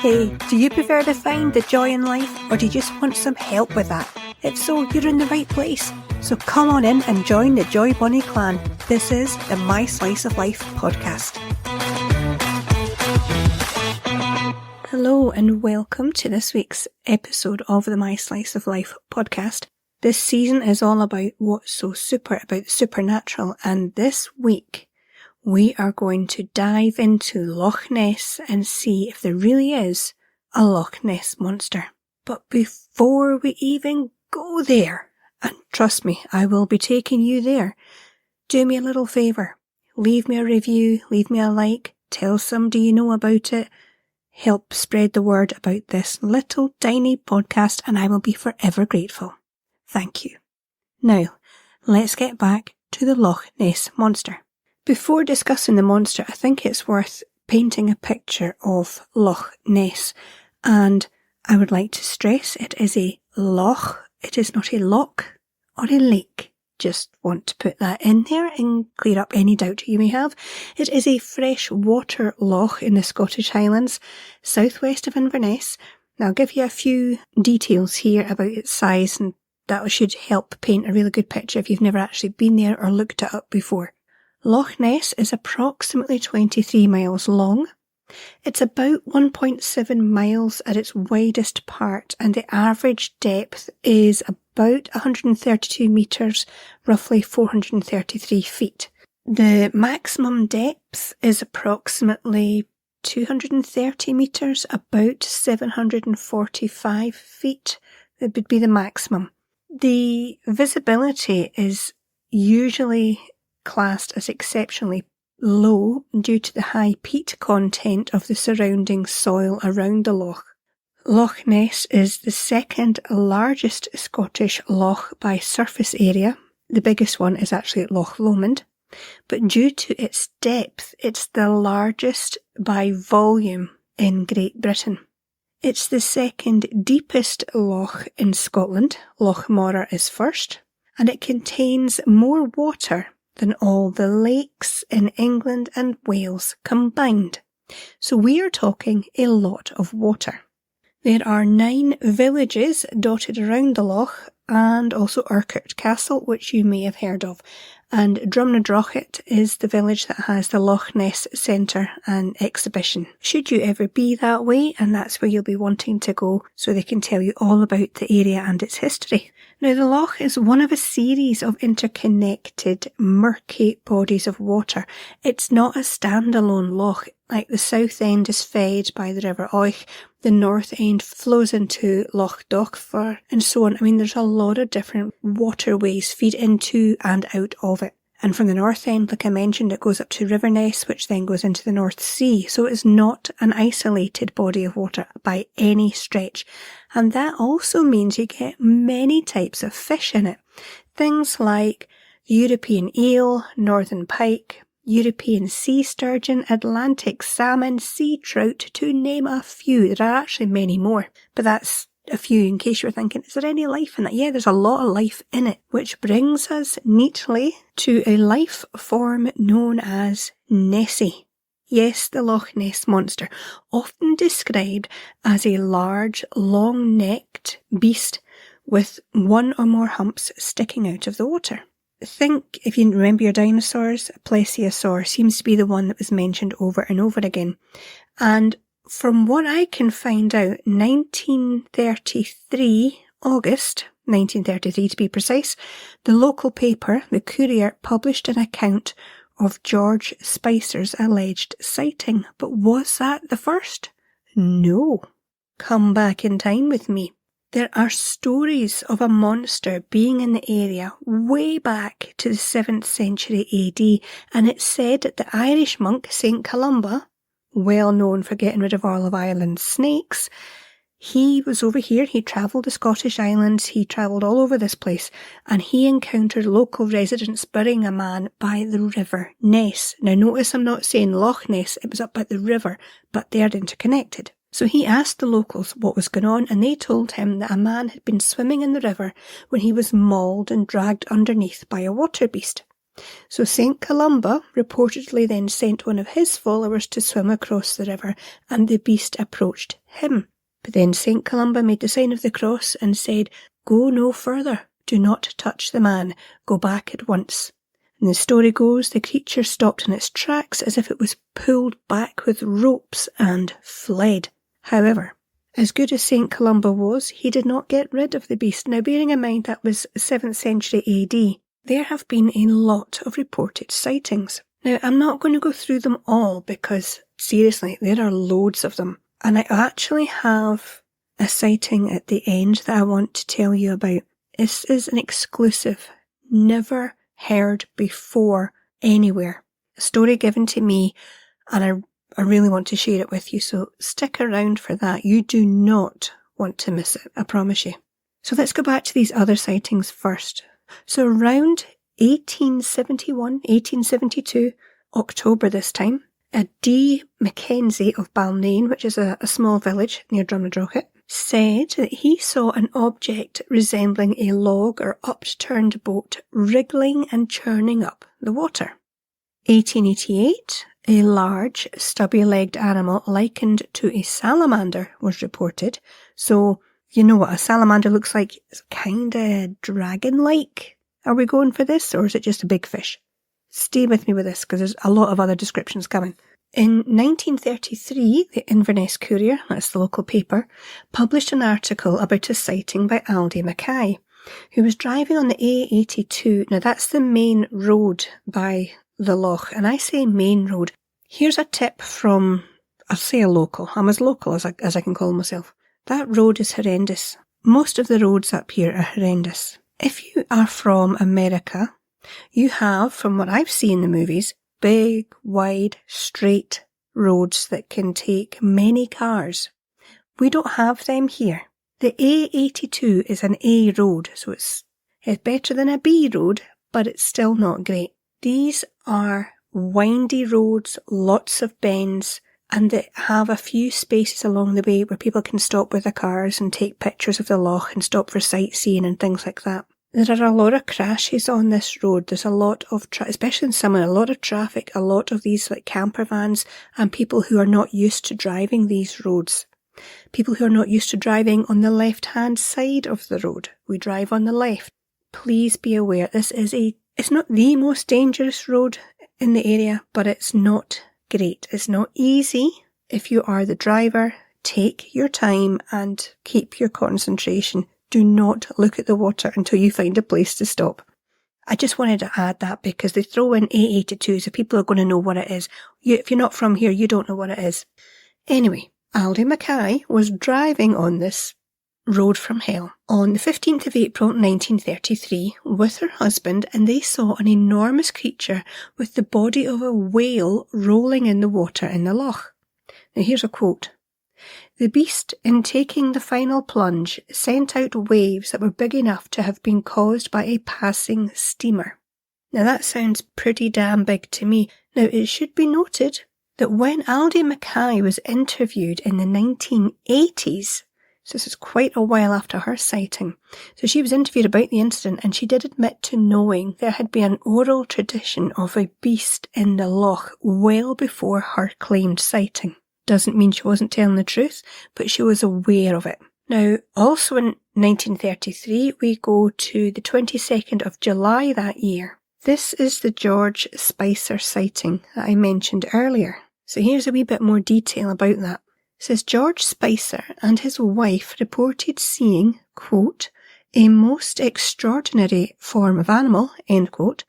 Hey, do you prefer to find the joy in life, or do you just want some help with that? If so, you're in the right place. So come on in and join the Joy Bunny clan. This is the My Slice of Life podcast. Hello and welcome to this week's episode of the My Slice of Life podcast. This season is all about what's so super about the supernatural, and this week we are going to dive into Loch Ness and see if there really is a Loch Ness Monster. But before we even go there, and trust me, I will be taking you there, do me a little favour. Leave me a review, leave me a like, tell somebody you know about it. Help spread the word about this little tiny podcast, and I will be forever grateful. Thank you. Now, let's get back to the Loch Ness Monster. Before discussing the monster, I think it's worth painting a picture of Loch Ness, and I would like to stress it is a loch, it is not a loch or a lake. Just want to put that in there and clear up any doubt you may have. It is a freshwater loch in the Scottish Highlands, southwest of Inverness. Now I'll give you a few details here about its size, and that should help paint a really good picture if you've never actually been there or looked it up before. Loch Ness is approximately 23 miles long. It's about 1.7 miles at its widest part, and the average depth is about 132 metres, roughly 433 feet. The maximum depth is approximately 230 metres, about 745 feet. That would be the maximum. The visibility is usually classed as exceptionally low due to the high peat content of the surrounding soil around the loch. Loch Ness is the second largest Scottish loch by surface area. The biggest one is actually at Loch Lomond, but due to its depth, it's the largest by volume in Great Britain. It's the second deepest loch in Scotland. Loch Morar is first, and it contains more water than all the lakes in England and Wales combined. So we are talking a lot of water. There are 9 villages dotted around the loch, and also Urquhart Castle, which you may have heard of. And Drumnadrochit is the village that has the Loch Ness Centre and exhibition. Should you ever be that way, and that's where you'll be wanting to go, so they can tell you all about the area and its history. Now, the loch is one of a series of interconnected, murky bodies of water. It's not a standalone loch. Like the south end is fed by the River Oich, the north end flows into Loch Dochfar, and so on. I mean, there's a lot of different waterways feed into and out of it. And from the north end, like I mentioned, it goes up to Riverness, which then goes into the North Sea. So it's not an isolated body of water by any stretch. And that also means you get many types of fish in it. Things like European eel, northern pike, European sea sturgeon, Atlantic salmon, sea trout, to name a few. There are actually many more, but that's a few in case you're thinking, is there any life in it? Yeah, there's a lot of life in it, which brings us neatly to a life form known as Nessie. Yes, the Loch Ness Monster, often described as a large, long-necked beast with one or more humps sticking out of the water. Think, if you remember your dinosaurs, a plesiosaur seems to be the one that was mentioned over and over again. And from what I can find out, 1933, August 1933 to be precise, the local paper, the Courier, published an account of George Spicer's alleged sighting. But was that the first? No. Come back in time with me. There are stories of a monster being in the area way back to the 7th century AD, and it's said that the Irish monk St. Columba, well known for getting rid of all of Ireland's snakes, he was over here, he travelled the Scottish Islands, he travelled all over this place, and he encountered local residents burying a man by the River Ness. Now notice I'm not saying Loch Ness, it was up by the river, but they're interconnected. So he asked the locals what was going on, and they told him that a man had been swimming in the river when he was mauled and dragged underneath by a water beast. So St. Columba reportedly then sent one of his followers to swim across the river, and the beast approached him. But then St. Columba made the sign of the cross and said, "Go no further. Do not touch the man. Go back at once." And the story goes, the creature stopped in its tracks as if it was pulled back with ropes and fled. However, as good as St. Columba was, he did not get rid of the beast. Now, bearing in mind that was 7th century AD, there have been a lot of reported sightings. Now, I'm not going to go through them all because, seriously, there are loads of them. And I actually have a sighting at the end that I want to tell you about. This is an exclusive, never heard before anywhere. A story given to me, and I really want to share it with you, so stick around for that. You do not want to miss it, I promise you. So let's go back to these other sightings first. So around 1871, 1872, October this time, a D. Mackenzie of Balnain, which is a small village near Drumnadrochit, said that he saw an object resembling a log or upturned boat wriggling and churning up the water. 1888, a large, stubby-legged animal likened to a salamander was reported. So, you know what a salamander looks like? It's kind of dragon-like. Are we going for this, or is it just a big fish? Stay with me with this, because there's a lot of other descriptions coming. In 1933, the Inverness Courier, that's the local paper, published an article about a sighting by Aldi Mackay, who was driving on the A82. Now, that's the main road by the loch, and I say main road. Here's a tip from, I'll say a local. I'm as local as I can call myself. That road is horrendous. Most of the roads up here are horrendous. If you are from America, you have, from what I've seen in the movies, big, wide, straight roads that can take many cars. We don't have them here. The A82 is an A road, so it's better than a B road, but it's still not great. These are windy roads, lots of bends, and they have a few spaces along the way where people can stop with their cars and take pictures of the loch and stop for sightseeing and things like that. There are a lot of crashes on this road. There's a lot of, especially in summer, a lot of traffic, a lot of these like camper vans and people who are not used to driving these roads. People who are not used to driving on the left-hand side of the road. We drive on the left. Please be aware, it's not the most dangerous road in the area, but it's not great. It's not easy. If you are the driver, take your time and keep your concentration. Do not look at the water until you find a place to stop. I just wanted to add that because they throw in A82, so people are going to know what it is. If you're not from here, you don't know what it is. Anyway, Aldi Mackay was driving on this road from hell on the 15th of April 1933 with her husband, and they saw an enormous creature with the body of a whale rolling in the water in the loch. Now here's a quote. "The beast, in taking the final plunge, sent out waves that were big enough to have been caused by a passing steamer." Now that sounds pretty damn big to me. Now it should be noted that when Aldi Mackay was interviewed in the 1980s, so this is quite a while after her sighting, so she was interviewed about the incident and she did admit to knowing there had been an oral tradition of a beast in the loch well before her claimed sighting. Doesn't mean she wasn't telling the truth, but she was aware of it. Now, also in 1933, we go to the 22nd of July that year. This is the George Spicer sighting that I mentioned earlier. So here's a wee bit more detail about that. It says George Spicer and his wife reported seeing, quote, "a most extraordinary form of animal," end quote,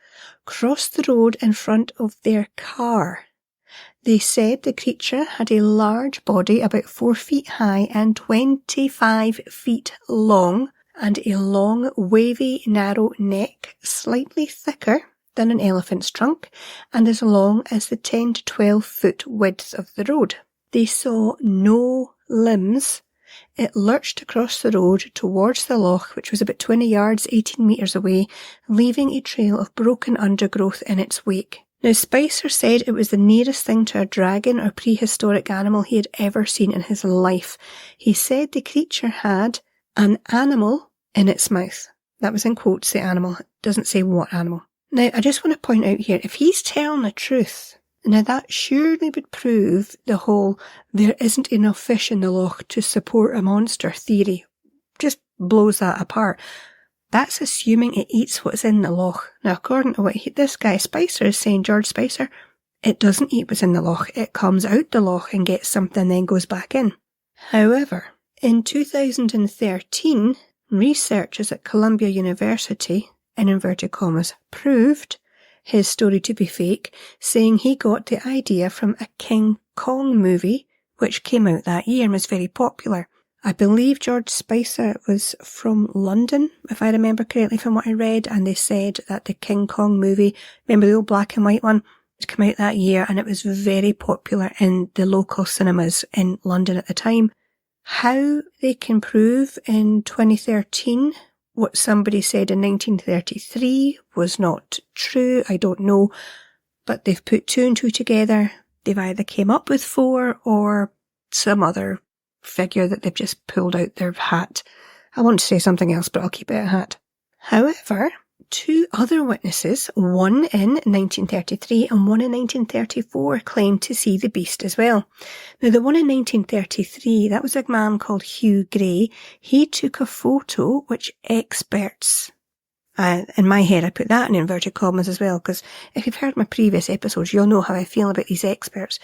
cross the road in front of their car. They said the creature had a large body about 4 feet high and 25 feet long, and a long, wavy, narrow neck, slightly thicker than an elephant's trunk, and as long as the 10 to 12 foot width of the road. They saw no limbs. It lurched across the road towards the loch, which was about 20 yards, 18 metres away, leaving a trail of broken undergrowth in its wake. Now, Spicer said it was the nearest thing to a dragon or prehistoric animal he had ever seen in his life. He said the creature had an animal in its mouth. That was in quotes, the animal. It doesn't say what animal. Now, I just want to point out here, if he's telling the truth, now that surely would prove the whole there isn't enough fish in the loch to support a monster theory. Just blows that apart. That's assuming it eats what's in the loch. Now, according to what this guy Spicer is saying, George Spicer, it doesn't eat what's in the loch. It comes out the loch and gets something and then goes back in. However, in 2013, researchers at Columbia University, in inverted commas, proved his story to be fake, saying he got the idea from a King Kong movie, which came out that year and was very popular. I believe George Spicer was from London, if I remember correctly from what I read, and they said that the King Kong movie, remember the old black and white one, it came out that year and it was very popular in the local cinemas in London at the time. How they can prove in 2013 what somebody said in 1933 was not true, I don't know, but they've put 2 and 2 together. They've either came up with 4 or some other figure that they've just pulled out their hat. I want to say something else, but I'll keep it a hat. However, 2 other witnesses, one in 1933 and one in 1934, claimed to see the beast as well. Now, the one in 1933, that was a man called Hugh Gray. He took a photo which experts, in my head I put that in inverted commas as well, because if you've heard my previous episodes, you'll know how I feel about these experts.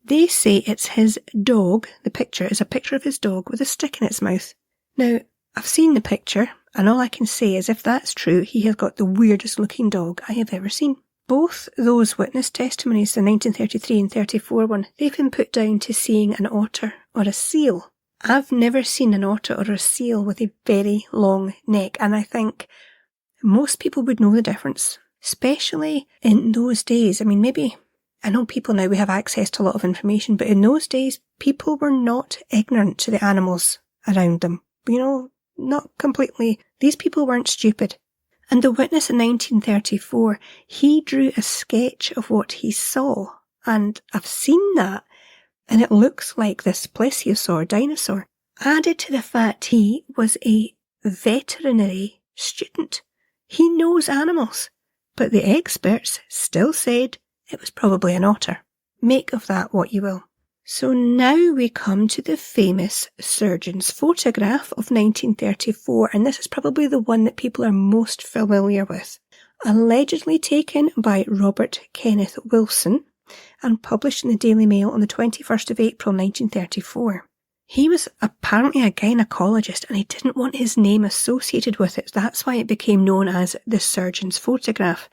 They say it's his dog. The picture is a picture of his dog with a stick in its mouth. Now, I've seen the picture, and all I can say is if that's true, he has got the weirdest looking dog I have ever seen. Both those witness testimonies, the 1933 and 34 one, they've been put down to seeing an otter or a seal. I've never seen an otter or a seal with a very long neck, and I think most people would know the difference, especially in those days. I mean, maybe, I know people now, we have access to a lot of information, but in those days, people were not ignorant to the animals around them. You know, not completely. These people weren't stupid. And the witness in 1934, he drew a sketch of what he saw. And I've seen that. And it looks like this plesiosaur dinosaur. Added to the fact he was a veterinary student. He knows animals. But the experts still said it was probably an otter. Make of that what you will. So now we come to the famous surgeon's photograph of 1934, and this is probably the one that people are most familiar with. Allegedly taken by Robert Kenneth Wilson and published in the Daily Mail on the 21st of April 1934. He was apparently a gynecologist and he didn't want his name associated with it. That's why it became known as the surgeon's photograph.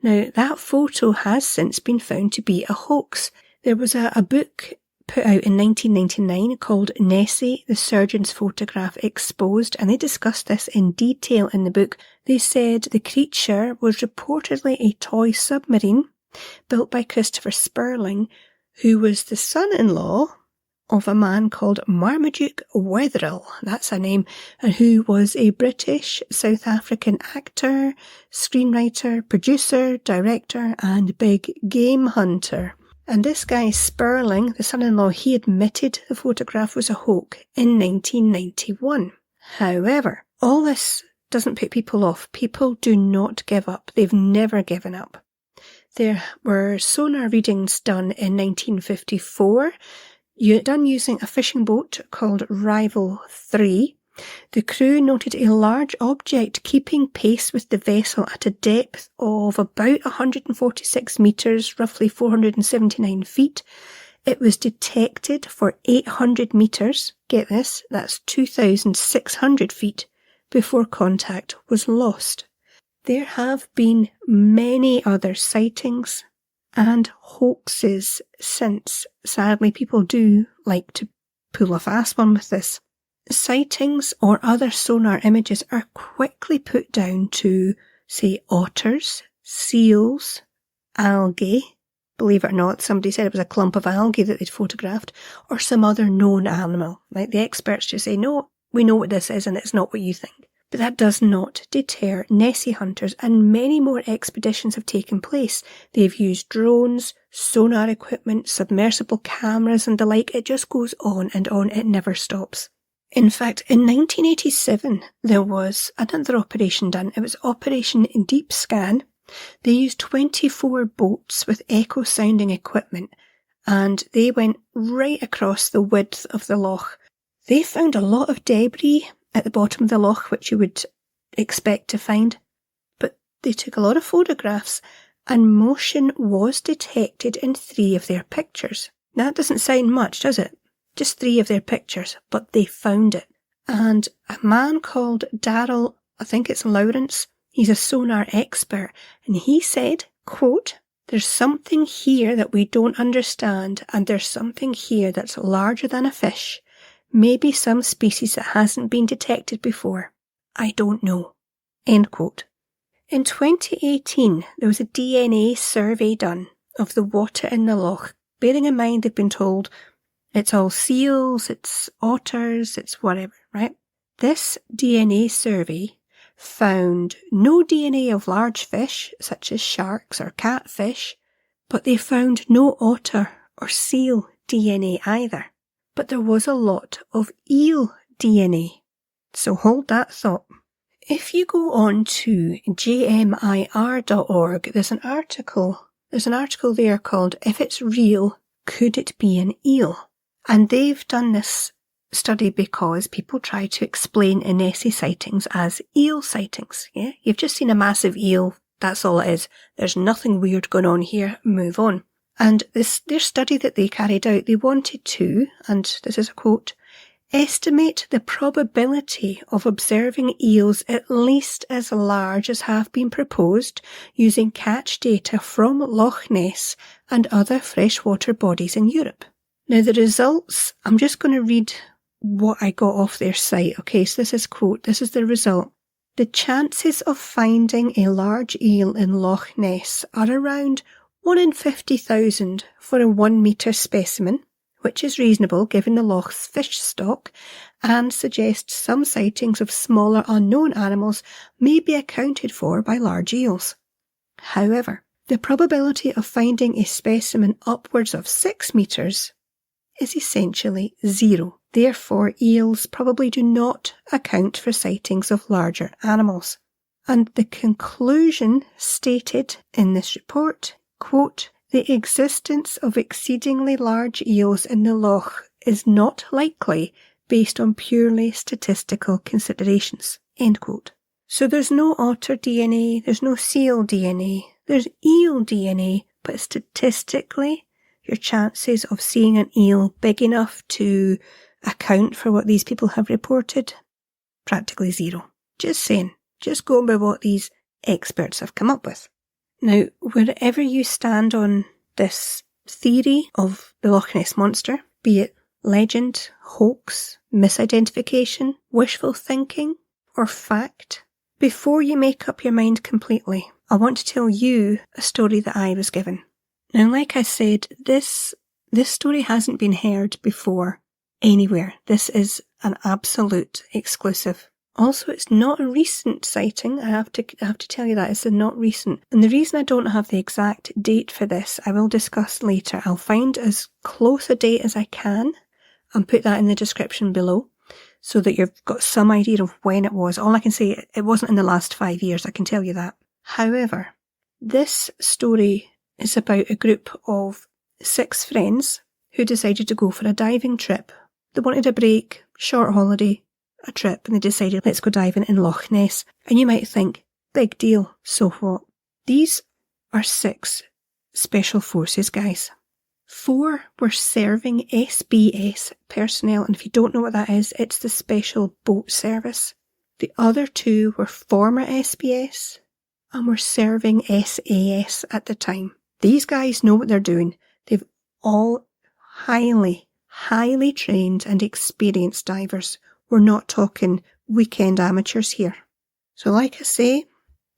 Now, that photo has since been found to be a hoax. There was a book put out in 1999 called Nessie, the Surgeon's Photograph Exposed, and they discussed this in detail in the book. They said the creature was reportedly a toy submarine built by Christopher Sperling, who was the son-in-law of a man called Marmaduke Wetherill, that's a name, and who was a British South African actor, screenwriter, producer, director, and big game hunter. And this guy Sperling, the son-in-law, he admitted the photograph was a hoax in 1991. However, all this doesn't put people off. People do not give up. They've never given up. There were sonar readings done in 1954, done using a fishing boat called Rival 3. The crew noted a large object keeping pace with the vessel at a depth of about 146 metres, roughly 479 feet. It was detected for 800 metres, get this, that's 2,600 feet, before contact was lost. There have been many other sightings and hoaxes since. Sadly, people do like to pull a fast one with this. Sightings or other sonar images are quickly put down to, say, otters, seals, algae. Believe it or not, somebody said it was a clump of algae that they'd photographed, or some other known animal. Like the experts just say, no, we know what this is and it's not what you think. But that does not deter Nessie hunters, and many more expeditions have taken place. They've used drones, sonar equipment, submersible cameras and the like. It just goes on and on. It never stops. In fact, in 1987, there was another operation done. It was Operation Deep Scan, They used 24 boats with echo-sounding equipment, and they went right across the width of the loch. They found a lot of debris at the bottom of the loch, which you would expect to find, but they took a lot of photographs, and motion was detected in 3 of their pictures. Now, that doesn't sound much, does it? Just 3 of their pictures, but they found it. And a man called Darrell, I think it's Lawrence, he's a sonar expert, and he said, quote, "There's something here that we don't understand, and there's something here that's larger than a fish. Maybe some species that hasn't been detected before. I don't know." End quote. In 2018, there was a DNA survey done of the water in the loch, bearing in mind they've been told it's all seals, it's otters, it's whatever, right? This DNA survey found no DNA of large fish, such as sharks or catfish, but they found no otter or seal DNA either. But there was a lot of eel DNA. So hold that thought. If you go on to jmir.org, there's an article there called "If It's Real, Could It Be an Eel?" And they've done this study because people try to explain Nessie sightings as eel sightings. Yeah, you've just seen a massive eel. That's all it is. There's nothing weird going on here. Move on. And their study that they carried out, they wanted to, and this is a quote, "estimate the probability of observing eels at least as large as have been proposed using catch data from Loch Ness and other freshwater bodies in Europe." Now the results, I'm just going to read what I got off their site. Okay, so this is quote, this is the result. "The chances of finding a large eel in Loch Ness are around 1 in 50,000 for a 1 metre specimen, which is reasonable given the loch's fish stock, and suggests some sightings of smaller unknown animals may be accounted for by large eels. However, the probability of finding a specimen upwards of 6 metres is essentially 0. Therefore, eels probably do not account for sightings of larger animals." And the conclusion stated in this report, quote, "The existence of exceedingly large eels in the loch is not likely based on purely statistical considerations." End quote. So there's no otter DNA, there's no seal DNA, there's eel DNA, but statistically, your chances of seeing an eel big enough to account for what these people have reported, practically 0. Just saying, just going by what these experts have come up with. Now, wherever you stand on this theory of the Loch Ness Monster, be it legend, hoax, misidentification, wishful thinking, or fact, before you make up your mind completely, I want to tell you a story that I was given. Now, like I said, this story hasn't been heard before anywhere. This is an absolute exclusive. Also, it's not a recent sighting. I have to tell you that it's not recent. And the reason I don't have the exact date for this, I will discuss later. I'll find as close a date as I can and put that in the description below so that you've got some idea of when it was. All I can say, it wasn't in the last 5 years, I can tell you that. However, this story is about a group of 6 friends who decided to go for a diving trip. They wanted a break, short holiday, a trip, and they decided, let's go diving in Loch Ness. And you might think, big deal, so what? These are 6 special forces guys. 4 were serving SBS personnel, and if you don't know what that is, it's the Special Boat Service. The other 2 were former SBS and were serving SAS at the time. These guys know what they're doing. They've all highly trained and experienced divers. We're not talking weekend amateurs here. So like I say,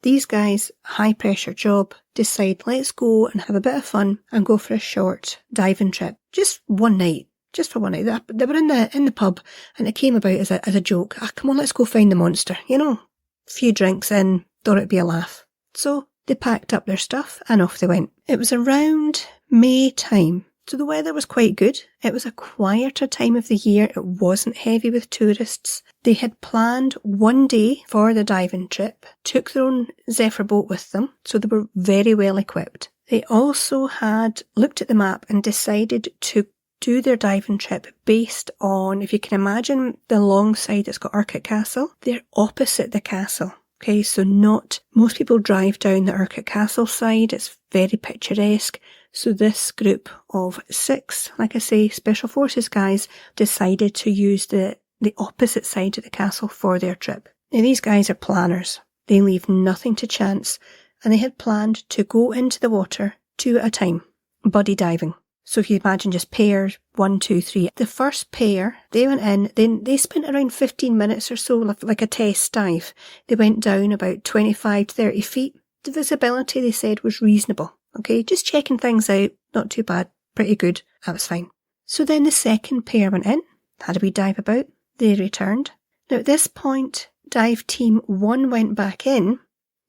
these guys, high pressure job, decide let's go and have a bit of fun and go for a short diving trip. Just one night. Just for one night. They were in the pub and it came about as a joke. Come on, let's go find the monster. You know, a few drinks in, thought it'd be a laugh. So they packed up their stuff and off they went. It was around May time. So the weather was quite good. It was a quieter time of the year. It wasn't heavy with tourists. They had planned one day for the diving trip, took their own Zephyr boat with them, so they were very well equipped. They also had looked at the map and decided to do their diving trip based on, if you can imagine the long side that's got Urquhart Castle, they're opposite the castle. Okay, so most people drive down the Urquhart Castle side. It's very picturesque. So this group of 6, like I say, Special Forces guys, decided to use the opposite side of the castle for their trip. Now these guys are planners. They leave nothing to chance, and they had planned to go into the water 2 at a time, buddy diving. So if you imagine just pairs, 1, 2, 3. The first pair, they went in, then they spent around 15 minutes or so, like a test dive. They went down about 25 to 30 feet. The visibility, they said, was reasonable. Okay, just checking things out, not too bad, pretty good, that was fine. So then the second pair went in, had a wee dive about, they returned. Now at this point, dive team 1 went back in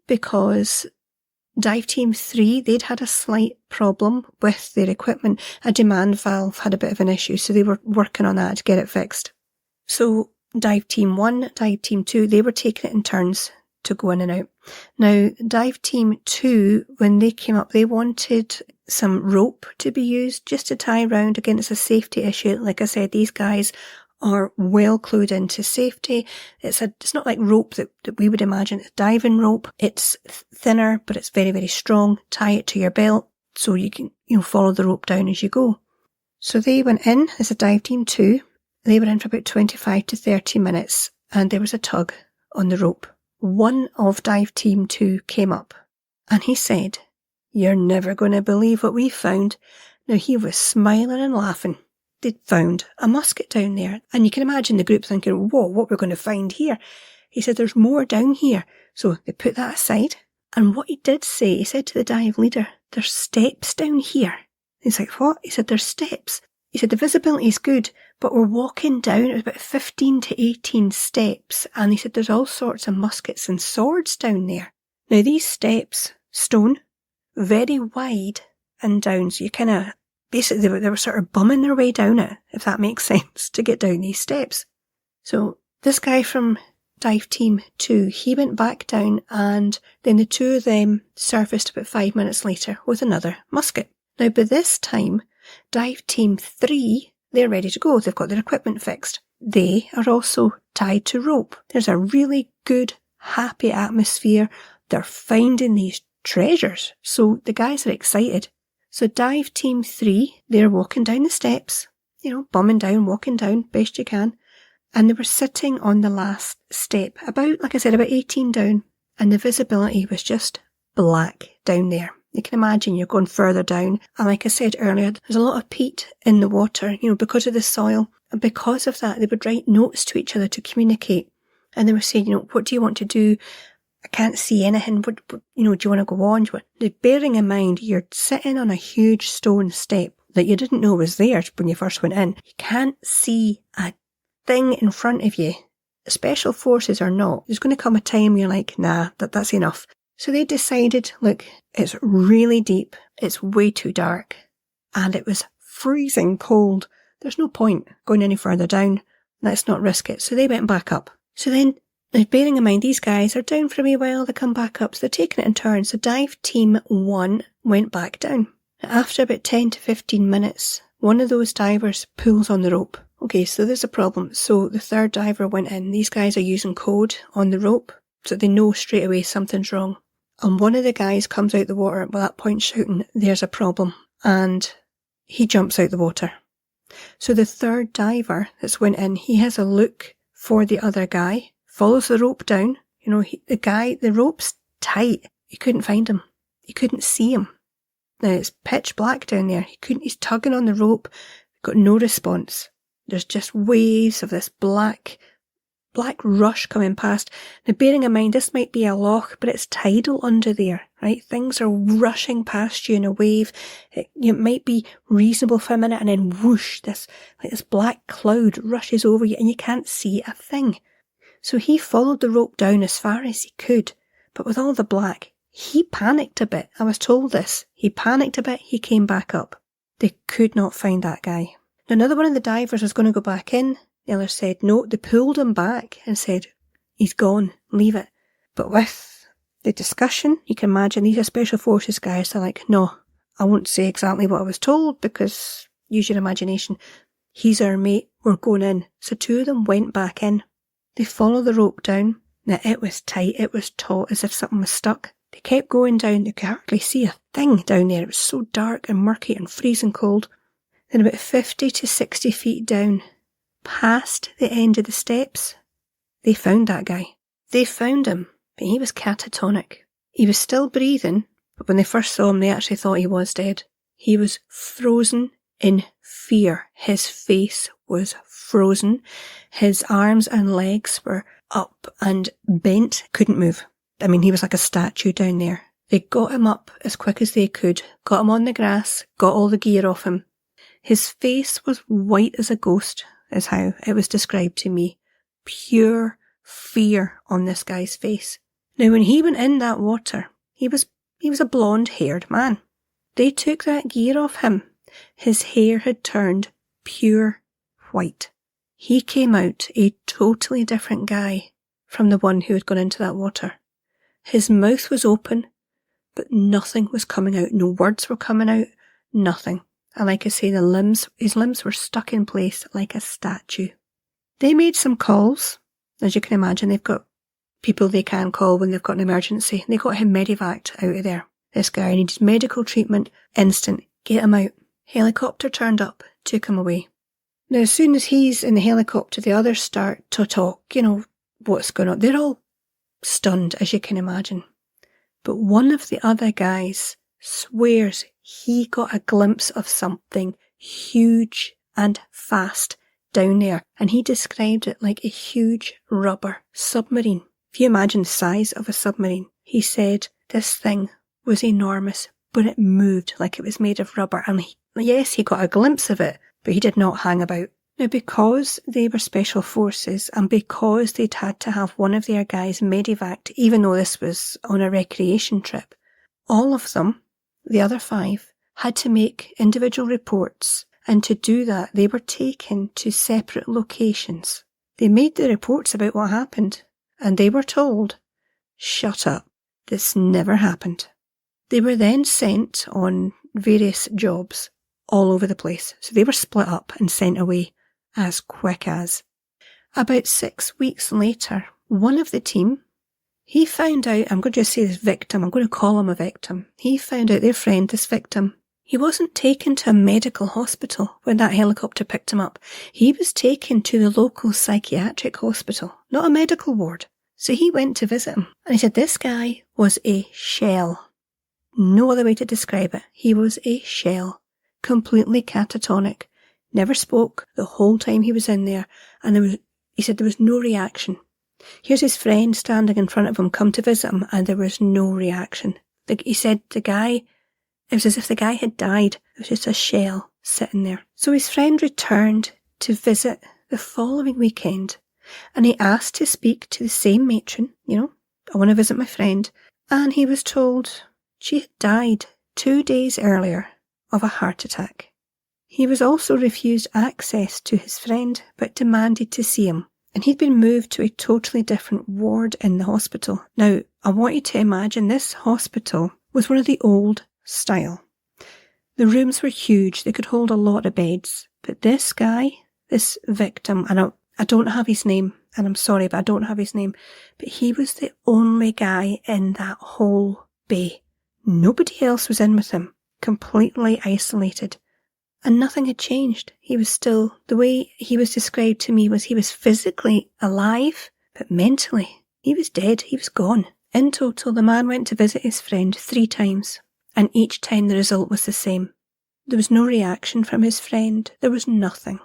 because dive team 3, they'd had a slight problem with their equipment. A demand valve had a bit of an issue, so they were working on that to get it fixed. So dive team 1, dive team 2, they were taking it in turns to go in and out. Now, dive team 2, when they came up, they wanted some rope to be used just to tie around. Again, it's a safety issue. Like I said, these guys are well clued into safety. It's not like rope that we would imagine. It's diving rope. It's thinner, but it's very, very strong. Tie it to your belt so you can, follow the rope down as you go. So they went in as a dive team 2. They were in for about 25 to 30 minutes, and there was a tug on the rope. One of dive team 2 came up, and he said, "You're never going to believe what we found." Now he was smiling and laughing. They'd found a musket down there, and you can imagine the group thinking, "Whoa, what we're going to find here?" He said, "There's more down here." So they put that aside, and what he did say, he said to the dive leader, "There's steps down here." He's like, "What?" He said, "There's steps." He said, "The visibility is good, but we're walking down, it was about 15 to 18 steps, and he said there's all sorts of muskets and swords down there." Now these steps, stone, very wide and down, so you kind of, basically they were sort of bumming their way down it, if that makes sense, to get down these steps. So this guy from dive team 2, he went back down, and then the 2 of them surfaced about 5 minutes later with another musket. Now by this time, dive team 3, they're ready to go. They've got their equipment fixed. They are also tied to rope. There's a really good, happy atmosphere. They're finding these treasures. So the guys are excited. So dive team 3, they're walking down the steps, bumming down, walking down, best you can. And they were sitting on the last step, about 18 down. And the visibility was just black down there. You can imagine you're going further down. And like I said earlier, there's a lot of peat in the water, because of the soil. And because of that, they would write notes to each other to communicate. And they were saying, "What do you want to do? I can't see anything. Do you want to go on?" Now, bearing in mind, you're sitting on a huge stone step that you didn't know was there when you first went in. You can't see a thing in front of you. Special forces or not, there's going to come a time you're like, nah, that's enough. So they decided, look, it's really deep, it's way too dark, and it was freezing cold. There's no point going any further down. Let's not risk it. So they went back up. So then, bearing in mind, these guys are down for a wee while, they come back up, so they're taking it in turns. So dive team 1 went back down. After about 10 to 15 minutes, one of those divers pulls on the rope. Okay, so there's a problem. So the third diver went in. These guys are using code on the rope, so they know straight away something's wrong. And one of the guys comes out the water at that point shouting, "There's a problem." And he jumps out the water. So the third diver that's went in, he has a look for the other guy, follows the rope down. The rope's tight. You couldn't find him. You couldn't see him. Now it's pitch black down there. He's tugging on the rope, got no response. There's just waves of this black rush coming past. Now bearing in mind, this might be a loch, but it's tidal under there, right? Things are rushing past you in a wave. It might be reasonable for a minute, and then whoosh, this black cloud rushes over you and you can't see a thing. So he followed the rope down as far as he could, but with all the black, he panicked a bit. I was told this. He panicked a bit, he came back up. They could not find that guy. Now, another one of the divers was going to go back in. The other said no. They pulled him back and said, he's gone, leave it. But with the discussion, you can imagine these are special forces guys. They're like, no, I won't say exactly what I was told because use your imagination. He's our mate, we're going in. So two of them went back in. They followed the rope down. Now it was tight, it was taut as if something was stuck. They kept going down, they could hardly see a thing down there. It was so dark and murky and freezing cold. Then about 50 to 60 feet down, past the end of the steps, they found that guy. They found him, but he was catatonic. He was still breathing, but when they first saw him, they actually thought he was dead. He was frozen in fear. His face was frozen. His arms and legs were up and bent, couldn't move. I mean, he was like a statue down there. They got him up as quick as they could, got him on the grass, got all the gear off him. His face was white as a ghost, is how it was described to me. Pure fear on this guy's face. Now, when he went in that water, he was a blonde-haired man. They took that gear off him. His hair had turned pure white. He came out a totally different guy from the one who had gone into that water. His mouth was open, but nothing was coming out. No words were coming out, nothing. And like I say, his limbs were stuck in place like a statue. They made some calls. As you can imagine, they've got people they can call when they've got an emergency. They got him medevaced out of there. This guy needed medical treatment, instant. Get him out. Helicopter turned up, took him away. Now, as soon as he's in the helicopter, the others start to talk, what's going on. They're all stunned, as you can imagine. But one of the other guys swears he got a glimpse of something huge and fast down there, and he described it like a huge rubber submarine. If you imagine the size of a submarine, he said this thing was enormous, but it moved like it was made of rubber, and he got a glimpse of it, but he did not hang about. Now, because they were special forces, and because they'd had to have one of their guys medevaced, even though this was on a recreation trip, all of them, the other 5, had to make individual reports, and to do that, they were taken to separate locations. They made the reports about what happened, and they were told, shut up, this never happened. They were then sent on various jobs all over the place, so they were split up and sent away as quick as. About 6 weeks later, one of the team, he found out, I'm going to just say this victim, I'm going to call him a victim. He found out their friend, this victim, he wasn't taken to a medical hospital when that helicopter picked him up. He was taken to the local psychiatric hospital, not a medical ward. So he went to visit him, and he said this guy was a shell. No other way to describe it. He was a shell, completely catatonic, never spoke the whole time he was in there, and he said there was no reaction. Here's his friend standing in front of him, come to visit him, and there was no reaction. He said it was as if the guy had died. It was just a shell sitting there. So his friend returned to visit the following weekend, and he asked to speak to the same matron, I want to visit my friend, and he was told she had died 2 days earlier of a heart attack. He was also refused access to his friend, but demanded to see him, and he'd been moved to a totally different ward in the hospital. Now, I want you to imagine this hospital was one of the old style. The rooms were huge, they could hold a lot of beds, but this guy, this victim, and I don't have his name, and I'm sorry, but I don't have his name, but he was the only guy in that whole bay. Nobody else was in with him, completely isolated, and nothing had changed. He was still, the way he was described to me was he was physically alive, but mentally, he was dead, he was gone. In total, the man went to visit his friend 3 times. And each time the result was the same. There was no reaction from his friend. There was nothing.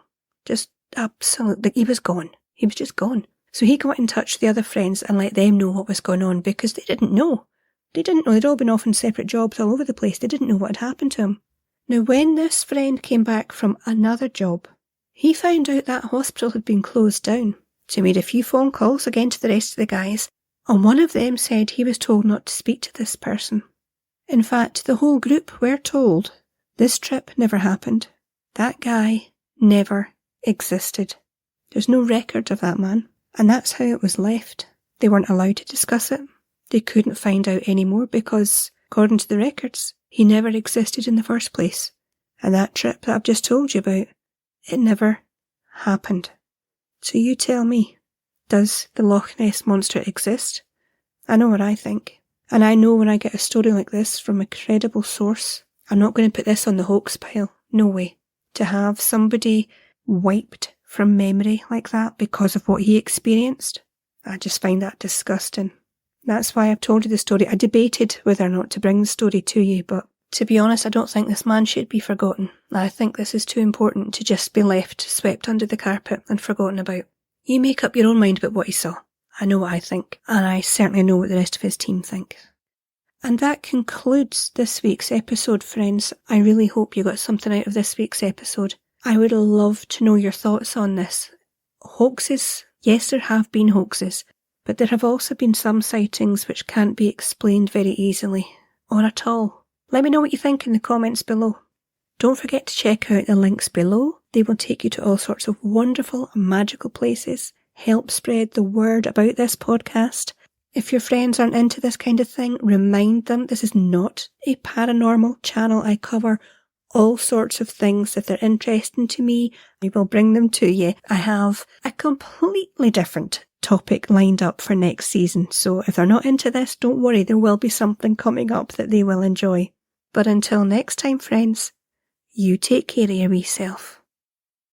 Just absolutely, he was gone. He was just gone. So he got in touch with the other friends and let them know what was going on because they didn't know. They'd all been off on separate jobs all over the place. They didn't know what had happened to him. Now, when this friend came back from another job, he found out that hospital had been closed down. So he made a few phone calls again to the rest of the guys, and one of them said he was told not to speak to this person. In fact, the whole group were told This trip never happened. That guy never existed. There's no record of that man. And that's how it was left. They weren't allowed to discuss it. They couldn't find out any more because, according to the records, he never existed in the first place. And that trip that I've just told you about, it never happened. So you tell me, does the Loch Ness Monster exist? I know what I think. And I know when I get a story like this from a credible source, I'm not going to put this on the hoax pile. No way. To have somebody wiped from memory like that because of what he experienced, I just find that disgusting. That's why I've told you the story. I debated whether or not to bring the story to you, but to be honest, I don't think this man should be forgotten. I think this is too important to just be left swept under the carpet and forgotten about. You make up your own mind about what you saw. I know what I think, and I certainly know what the rest of his team thinks. And that concludes this week's episode, friends. I really hope you got something out of this week's episode. I would love to know your thoughts on this. Hoaxes, yes, there have been hoaxes, but there have also been some sightings which can't be explained very easily, or at all. Let me know what you think in the comments below. Don't forget to check out the links below. They will take you to all sorts of wonderful and magical places, help spread the word about this podcast. If your friends aren't into this kind of thing, remind them this is not a paranormal channel. I cover all sorts of things. If they're interesting to me, I will bring them to you. I have a completely different topic lined up for next season, so if they're not into this, don't worry, there will be something coming up that they will enjoy. But until next time, friends, you take care of your wee self.